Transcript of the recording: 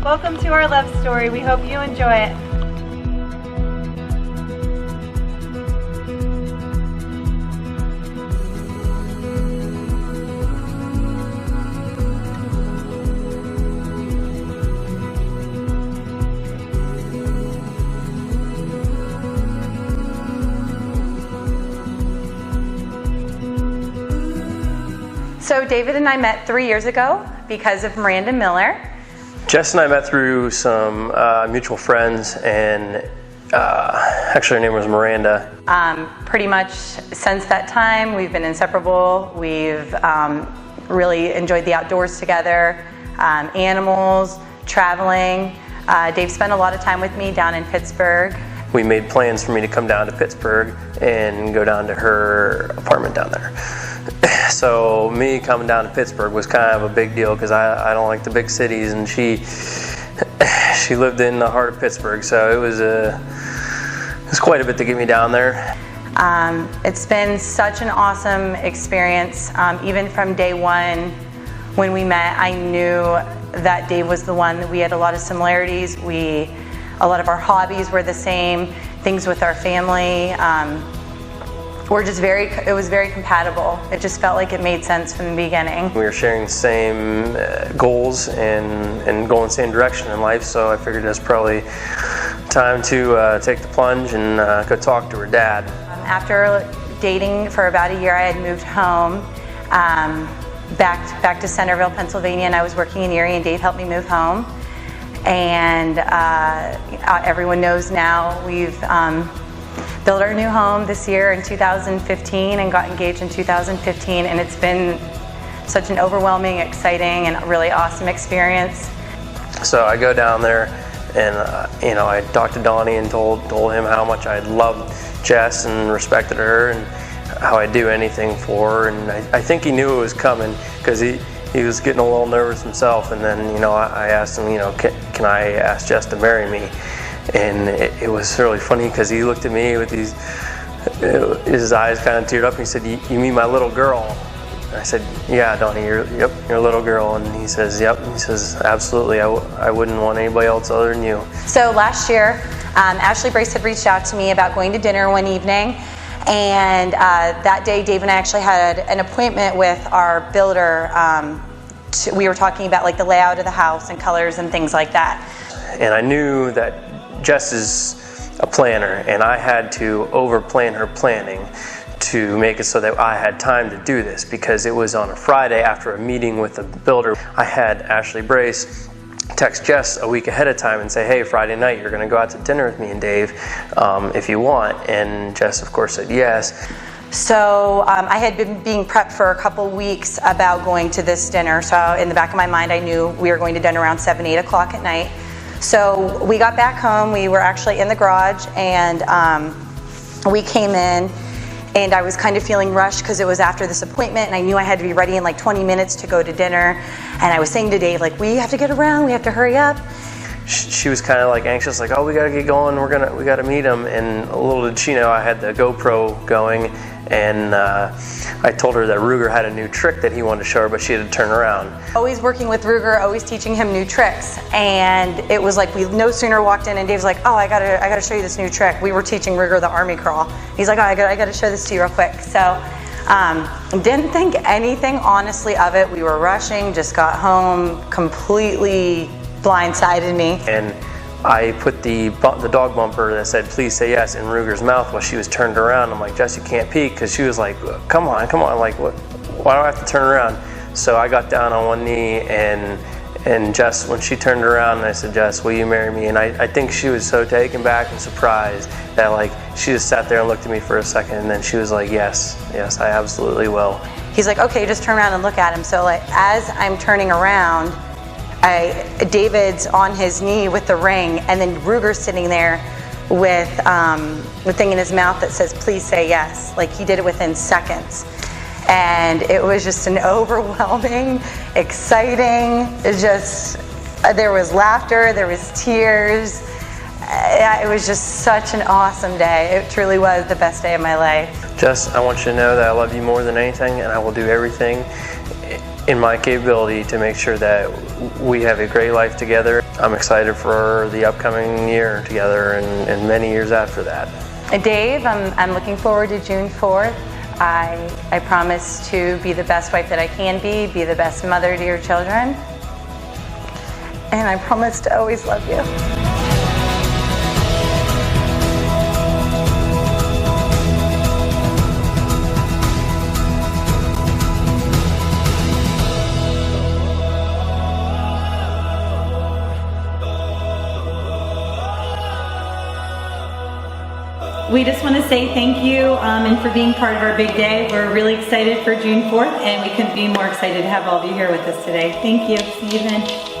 Welcome to our love story. We hope you enjoy it. So David and I met 3 years ago because of Miranda Miller. Jess and I met through some mutual friends, and actually her name was Miranda. Pretty much since that time, we've been inseparable. We've really enjoyed the outdoors together, animals, traveling. Dave spent a lot of time with me down in Pittsburgh. We made plans for me to come down to Pittsburgh and go down to her apartment down there. So me coming down to Pittsburgh was kind of a big deal because I don't like the big cities, and she lived in the heart of Pittsburgh, so it was quite a bit to get me down there. It's been such an awesome experience. Even from day one when we met, I knew that Dave was the one. We had a lot of similarities. A lot of our hobbies were the same, things with our family. It was very compatible. It just felt like it made sense from the beginning. We were sharing the same goals and going the same direction in life, so I figured it was probably time to take the plunge and go talk to her dad. After dating for about a year, I had moved home back to Centerville, Pennsylvania, and I was working in Erie, and Dave helped me move home. And everyone knows now we've built our new home this year in 2015 and got engaged in 2015, and it's been such an overwhelming, exciting, and really awesome experience. So I go down there, and I talked to Donnie and told him how much I loved Jess and respected her, and how I'd do anything for her. And I think he knew it was coming because he was getting a little nervous himself. And then I asked him, can I ask Jess to marry me? And it was really funny because he looked at me with his eyes kind of teared up, and he said, you mean my little girl? And I said, yeah, Donnie, you're a little girl. And he says, yep. And he says, absolutely, I wouldn't want anybody else other than you. So last year, Ashley Brace had reached out to me about going to dinner one evening. And that day, Dave and I actually had an appointment with our builder. We were talking about like the layout of the house and colors and things like that. And I knew that Jess is a planner, and I had to over-plan her planning to make it so that I had time to do this, because it was on a Friday after a meeting with the builder. I had Ashley Brace text Jess a week ahead of time and say, hey, Friday night you're going to go out to dinner with me and Dave if you want. And Jess, of course, said yes. So I had been being prepped for a couple weeks about going to this dinner. So in the back of my mind, I knew we were going to dinner around 7, 8 o'clock at night. So we got back home. We were actually in the garage, and we came in, and I was kind of feeling rushed because it was after this appointment, and I knew I had to be ready in like 20 minutes to go to dinner. And I was saying to Dave, like, we have to get around, we have to hurry up. She was kind of like anxious, like, oh, we got to get going, we got to meet him. And little did she know I had the GoPro going, and I told her that Ruger had a new trick that he wanted to show her, but she had to turn around. Always working with Ruger, always teaching him new tricks. And it was like we no sooner walked in, and Dave's like, oh, I gotta show you this new trick. We were teaching Ruger the army crawl. He's like, oh, I gotta show this to you real quick. So didn't think anything honestly of it. We were rushing, just got home, completely blindsided me. And I put the dog bumper that said, please say yes, in Ruger's mouth while she was turned around. I'm like, Jess, you can't peek, because she was like, come on, like, what? Why do I have to turn around? So I got down on one knee, and Jess, when she turned around, and I said, Jess, will you marry me? And I think she was so taken back and surprised that like she just sat there and looked at me for a second, and then she was like, yes, I absolutely will. He's like, okay, just turn around and look at him. So like as I'm turning around, David's on his knee with the ring, and then Ruger's sitting there with the thing in his mouth that says, please say yes. Like, he did it within seconds. And it was just an overwhelming, exciting, there was laughter, there was tears. It was just such an awesome day. It truly was the best day of my life. Jess, I want you to know that I love you more than anything, and I will do everything in my capability to make sure that we have a great life together. I'm excited for the upcoming year together and many years after that. Dave, I'm looking forward to June 4th. I promise to be the best wife that I can be the best mother to your children, and I promise to always love you. We just want to say thank you and for being part of our big day. We're really excited for June 4th, and we couldn't be more excited to have all of you here with us today. Thank you. See you then.